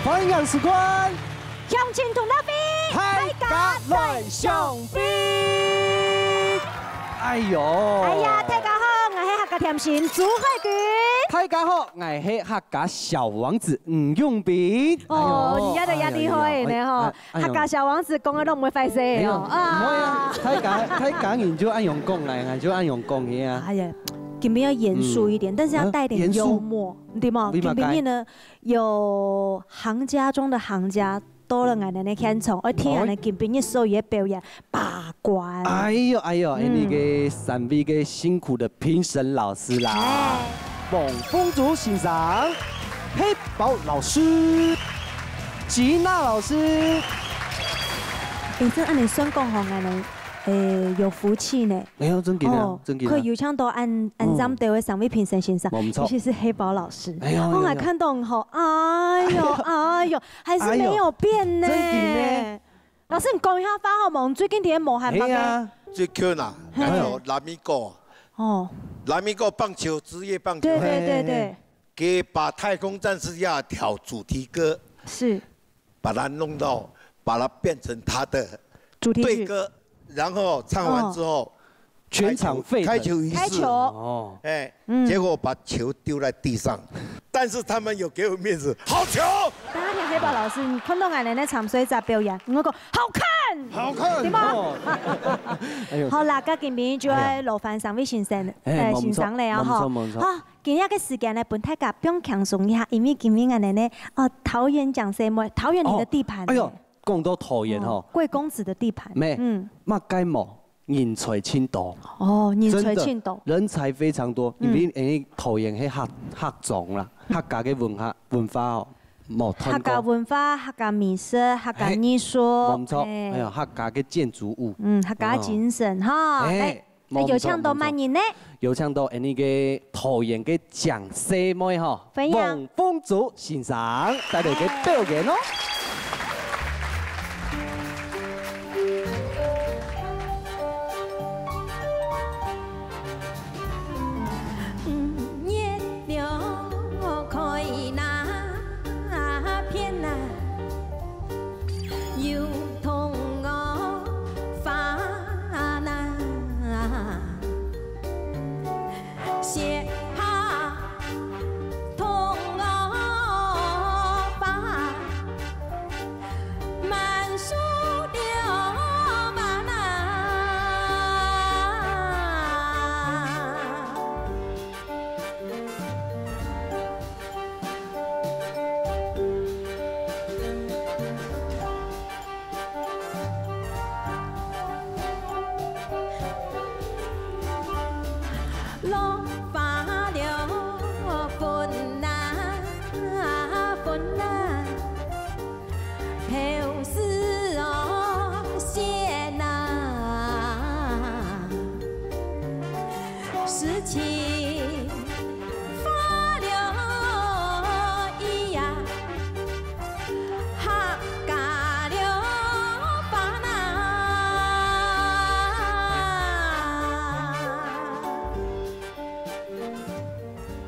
欢迎士官，向前同那边，海家来上飞。哎呦！哎呀，大家好，我是客家甜心朱海军。大家好，我是客家小王子吴永斌。哦，你家都也厉害呢吼！客家小王子讲的都唔会坏势哦。啊，太假人就按用讲来，就按用讲嘅啊。哎呀，今天要严肃一点，但是要带点幽默，对吗？今天呢有行家中的行家。多了俺的看从，而听俺的今天的所有表演把关。哎呦，那个3位个辛苦的评审老师啦，孟风竹欣赏，黑宝老师，吉娜老师。这按你算讲吼，俺们有福气呢。哎呦，真紧啊，真紧啊！可有抢到按咱们这位3位评审先生，尤其是黑宝老师。哎呦，我还看到吼，哎呦，还是没有变呢。真紧呢。老师，你讲一下发号梦，最近伫某还对啊，最近啦，还有南美国。哦。南美国棒球职业棒球。对。给把太空战士要挑主题歌。是。把它弄到，把它变成他的主题对歌。然后唱完之后，全场沸腾，开球仪式。开球哦，哎，结果把球丢在地上，但是他们有给我面子，好球！大家听黑宝老师，你看到俺的那场水咋表演？我讲好看，对吗？好啦，咁今天就要劳烦3位先生欣赏了啊！哈，好，今日嘅时间呢，本大家不用轻松一下，因为今天俺的呢，桃园讲什么？桃园你的地盘。哎呦。讲到桃园吼，贵公子的地盘，嘛该冇人才青岛哦，人才青岛，人才非常多，因为桃园係客庄啦，客家嘅文化哦，冇斷過。客家文化、客家美食、客家藝術，冇錯，哎呀，客家嘅建築物，客家精神哈，有唱到乜嘢呢？有唱到呢個桃園嘅講師妹嗬，孟風竹欣賞帶嚟嘅表演咯。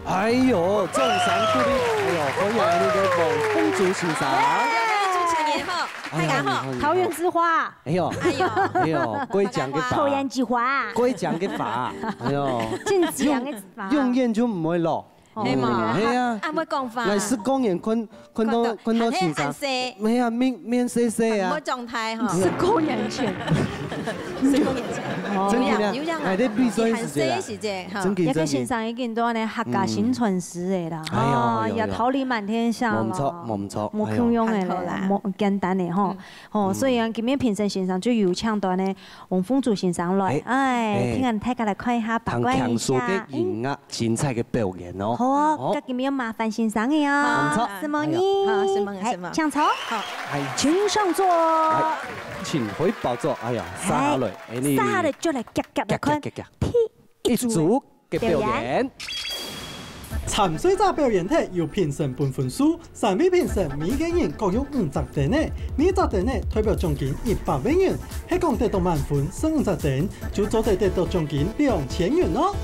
哎呦，重赏鼓励！哎呦，欢迎那个孟风竹欣赏。主持人好，大家好，桃园之花。哎呦，龟奖嘅法。桃园之花。龟奖嘅法。哎呦，用眼就唔會落。係嘛？係啊。啱啱講法。嚟是公園看到欣賞。沒啊，面細細啊。冇狀態嗬。是公園犬。是公園犬。真嘅，係啲必須時節嚇。一個欣賞已經多呢客家新傳師嘅啦。哎呀，桃李滿天下啦。冇錯，冇輕用嘅啦，冇簡單嘅嗬。哦，所以啊，今日評審欣賞就有搶到呢孟風竹欣賞來，哎，聽人大家來看一下，把關一下。嘅音樂精彩嘅表演哦。好啊，咁今日要麻煩欣賞嘅哦。冇錯，是麼你？好，是麼？搶籌。好，請上座。請回寶座。哎呀，沙雷，沙雷就嚟夾嚟看一組嘅表演。參賽者表演體由評審判分數，3位評審每個人各有50點呢，每個點呢代表獎金100萬元，係講得到滿分50點，就做得到獎金2000元咯。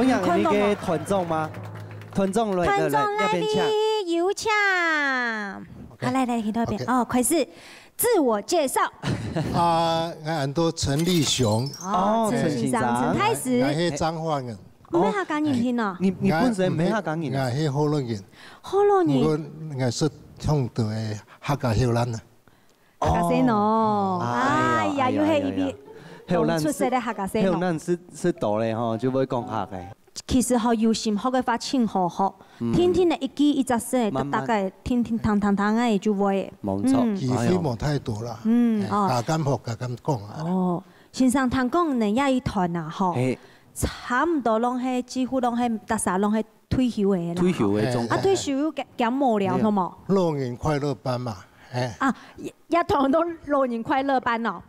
我想你给团众吗？团众来，团众来边抢，有请。好，来，给那边哦，开始自我介绍。俺都陈立雄。哦，陈先生，陈太师。俺是彰化人。唔咩客家人听哦？你本身咩客家人？俺是河洛人。河洛人。我俺是从的客家后兰啊。客家生哦，哎呀，又係一邊出世嘅客家生哦。後南是道咧吼，就會講客嘅。其實好有心學嘅發清好學，天天嘅一記一隻聲，大概天天堂嘅就會。冇錯，機會冇太多啦。大咁學，大咁講啊。哦，先生聽講你也一團啊，嗬，差唔多攏係幾乎攏係大曬攏係退休嘅啦。退休嘅種。啊，退休減無聊，好冇？老人快樂班嘛。啊，一堂都老人快樂班哦。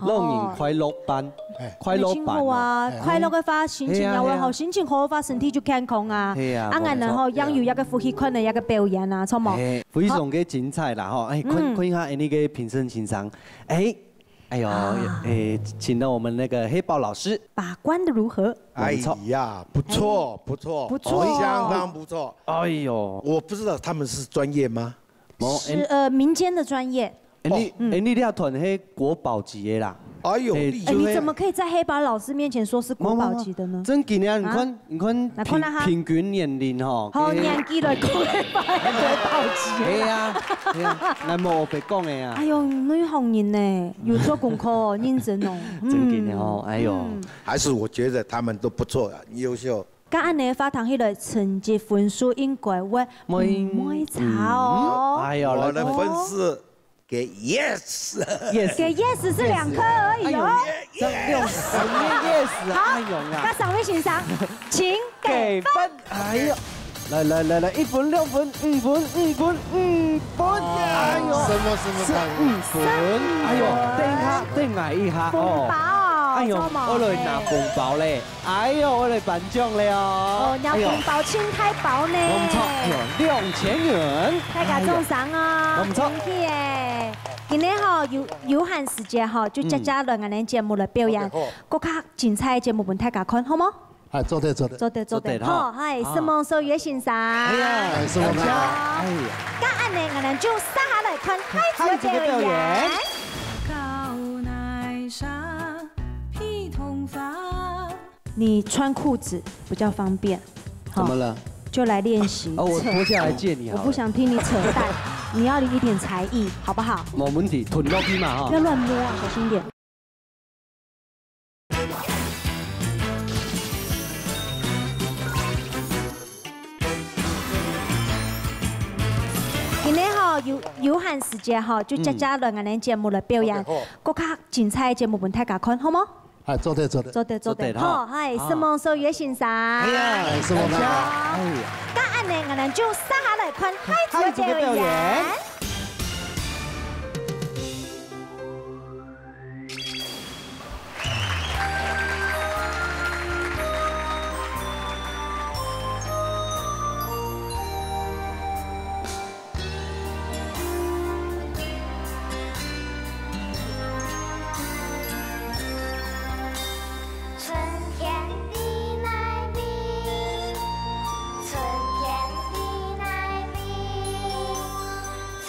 老人快樂班，快樂班啊！快樂嘅話，心情又會好，心情好嘅話，身體就健康啊。啊，然後養有一個呼吸困難一個表演啊，錯冇？非常嘅精彩啦！吼，看下你嘅評審欣賞，哎呦，請到我們那個黑豹老師把關的如何？哎呀，不錯，不錯，不錯，相當不錯。哎呦，我不知道他們是專業嗎？是民間的專業。你這團係國寶級的啦。哎呦，你怎麼可以在黑豹老師面前說是國寶級的呢？真嘅啊！你看平均年齡吼，好年紀來講黑豹係國寶級。係啊，那冇別講嘅啊。哎呦，女紅人呢，有做功課哦，認真哦。真嘅哦，哎呦，還是我覺得他們都不錯，優秀。咁按你發堂迄個成績分數應該會唔會差哦？哎呦，我的分數給 yes， 給 yes 是2顆而已哦。yes， 好，那3位先生，請給分。哎呦，來，1分、2分、5分、5分、5分。哎呦，什麼5分？哎呦，等挨一下哦。哎呦，我來拿紅包咧！哎呦，我來頒獎咧哦！哦，拿紅包青太包呢！唔錯，哎呦，2000元！大家中獎啊！唔錯嘅。今日吼有限時間吼，就接來我哋節目來表演，更加精彩嘅節目俾大家看，好冇？係，做得。好，係師夢秀月先生。哎呀，師夢秀。咁按呢，我哋就撒下來看開始嘅表演。你穿褲子比較方便，怎麼了？就來練習。哦，我脫下來借你啊！我不想聽你扯淡，你要一點才藝，好不好？冇問題，臀肉皮嘛哈。不要亂摸啊，小心點。今日吼有限時間吼，就接來我哋節目來表演，更加精彩嘅節目俾大家看，好冇？係，做得。好，係師夢秀月先生。哎呀，師夢秀。咁按呢，我哋就撒下來看開始嘅表演。春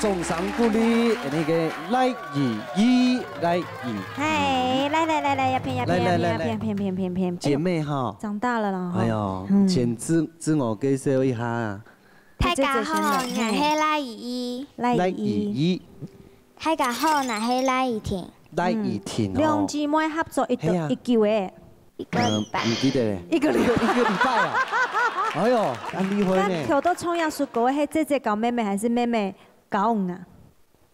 送上鼓励那个赖依，哎，来，要骗，姐妹哈，长大了啦，哎呦，先自我介绍一下啊。大家好，我是赖依依。大家好，我是赖依婷。赖依婷哦。兩姊妹合作一句嘅。一個禮拜。唔記得咧。一個禮拜啊！哎呦，咁厲害呢！跳到創業雪糕，係姐姐教妹妹，還是妹妹教我啊？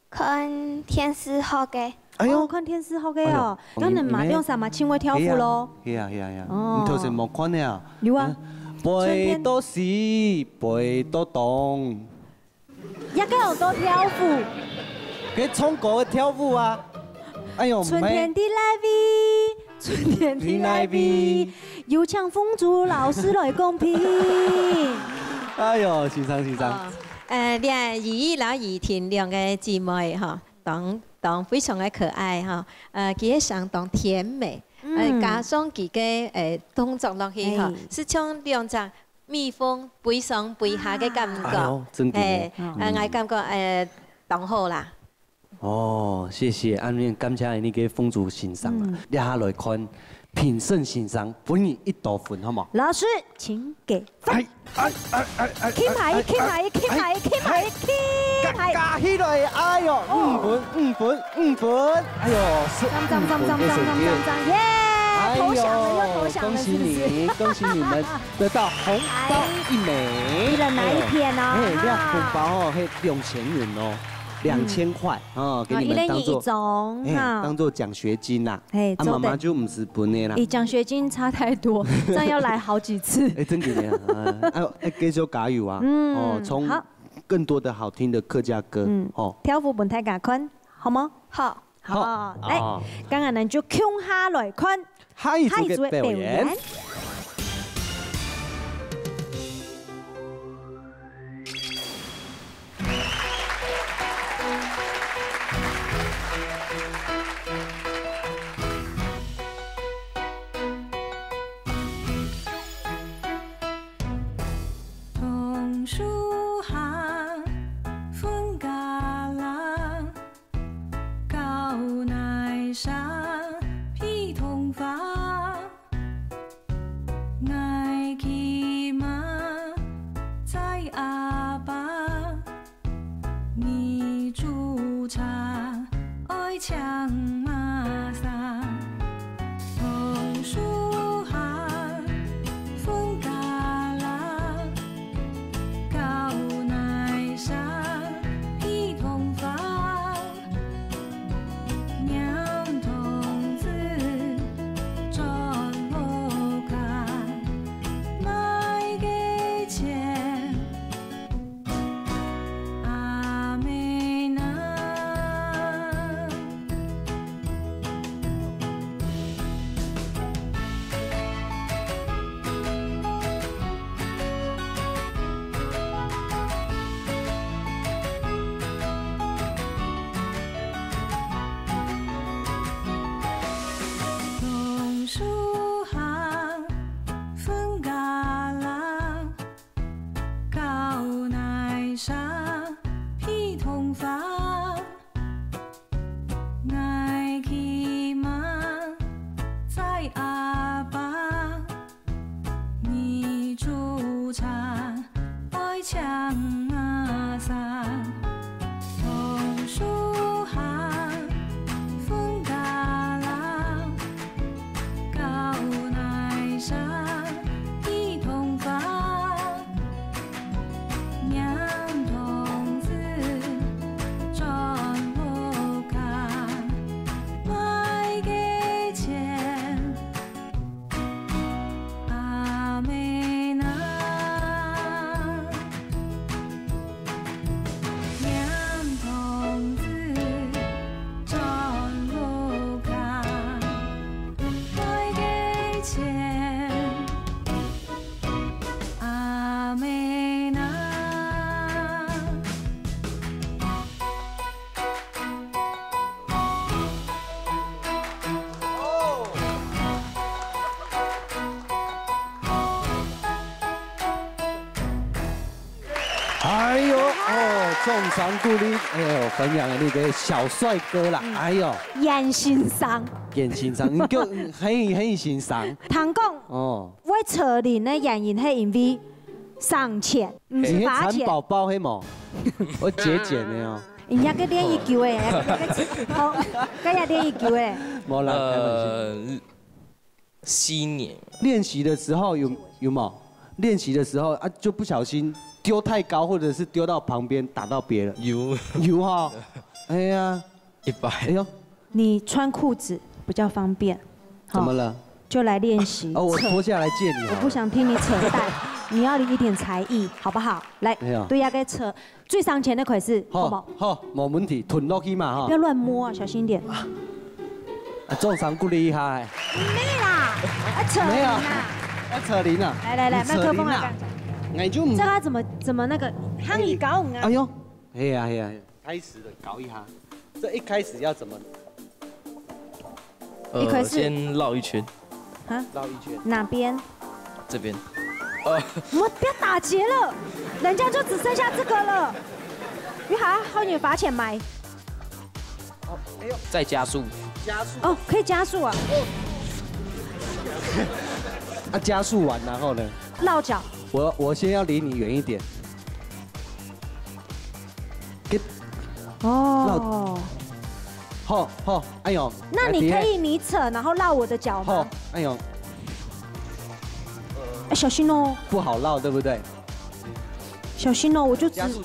看電視學嘅。哎呦，看電視學嘅哦。咁你嘛用啥嘛？青蛙跳舞咯。係啊。你頭先冇看呢？有啊。背到西，背到東。一個人都跳舞。佢唱歌跳舞啊！哎呦，春天的來味，有請鳳珠老師來公平。哎呦，欣賞。兩依依然後依婷兩個姊妹哈，當非常的可愛哈，佢相當甜美，加上佢嘅動作落去哈，是像兩隻蜜蜂飛上飛下嘅感覺，我感覺當好啦。哦，謝謝，安面感謝你嘅鳳珠欣賞啊，你下來看評審欣賞，本人1多分，好冇？老師請給分。傾牌，加起來，哎呦，5分，哎呦，耶！投降了又投降了，是不是？恭喜你們得到紅包1枚。你的哪一篇呢？紅包哦，係2000元哦。2000塊哦，給你們當做獎學金啦。哎，媽媽就唔是本的啦。比獎學金差太多，這樣要來好幾次。哎，真嘅呢，繼續加油啊！哦，從更多的好聽的客家歌，哦，跳舞本太加坤，好嗎？好，來，今日咱就向下來看下一組嘅表演。重赏鼓励，哎呦，分享的那个小帅哥啦，哎呦，严欣赏，严欣赏，你叫很欣赏。唐讲哦，我找人的原因是因为赏钱，不是罚钱。蚕宝宝黑毛，我节俭的哦。人家个练一球诶，好，个也练一球诶。没啦，开玩笑。7年。练习的时候有冇？练习的时候啊，就不小心丢太高，或者是丢到旁边打到别人。有哈。哎呀，100。哎呦，你穿裤子比较方便。怎么了？就来练习。哦，我脱下来借你。我不想听你扯淡，你要一点才艺，好不好？来，对呀，该扯。最伤钱的可是，好不好？好，没问题，吞落去嘛哈。不要乱摸啊，小心一点。重赏鼓励一下。没啦，扯铃啊，扯铃啊。来，麦克风来。哎就。这个怎么那个夯一搞啊？哎呦，哎呀，开始了，搞一下。这一开始要怎么？先绕一圈。啊？绕一圈。哪边？这边。我不要打结了，人家就只剩下这个了。你好你罚钱买。哎呦，再加速。哦，可以加速啊。啊，加速完然后呢？绕脚。我先要离你远一点。哦。好，哎呦。那你可以你扯，然后绕我的脚吗？哎呦。哎，小心哦！不好绕，对不对？小心哦，我就加速。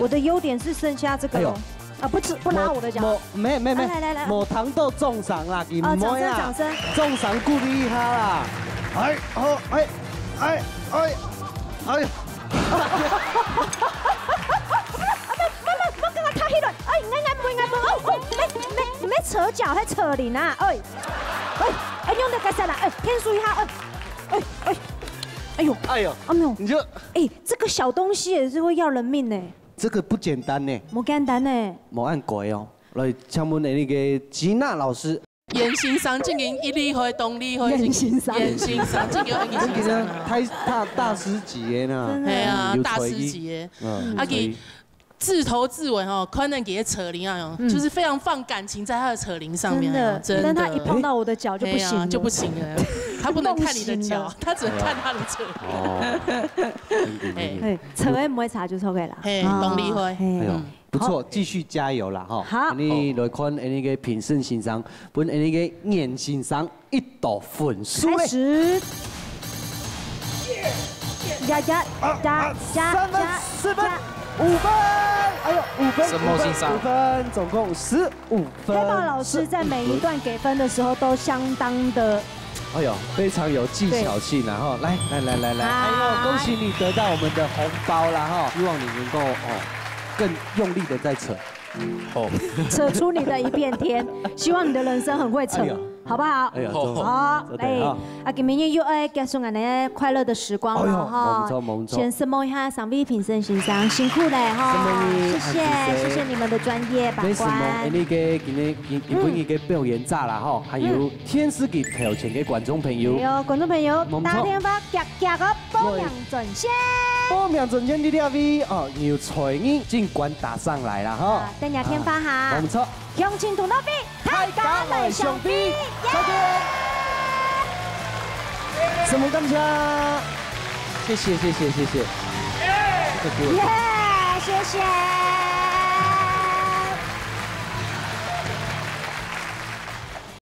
我的优点是剩下这个哦。啊，不拉我的脚。没，来，某糖豆重赏啦，你掌声，重赏鼓励一下啦。哎，你没扯脚，还扯铃啊！用那个啥啦？天数一下，哎呦，你就这个小东西也是会要人命呢。这个不简单呢，不简单呢，冇按鬼哦。来，请问那个吉娜老师，严欣赏经营1例会、2例会，严欣赏经营严欣赏，他大师级的呢，系啊，大师级的，他给自头自尾哦，可能给扯铃啊，就是非常放感情在他的扯铃上面，真的，但他一碰到我的脚就不行，就不行了，他不能看你的脚，他只能看他的扯。扯的唔会查就错嘅啦，动力会，不错，继续加油啦哈！好，你来看那个评审欣赏，本那个严欣赏1道分数嘞。开始。加3分、4分、5分，哎呦，5分，总共15分。黑豹老师在每一段给分的时候都相当的，哎呦，非常有技巧性，然后来，哎呦，恭喜你得到我们的红包啦哈！希望你能够更用力的在扯，扯出你的一片天。希望你的人生很会扯，好不好？好，今明天又结束俺的快乐的时光了哈。先申报一下赏味评审欣赏，辛苦嘞哈！谢谢你们的专业把关。那个今天表演炸了哈，还有天使给票钱给观众朋友。观众朋友，打电话夹个报名专线。报名专线的位哦，由财艺尽管打上来了哈。等下天发哈。没错。向前同到比，大家来相比，再见。什么感谢？谢谢。耶，谢谢。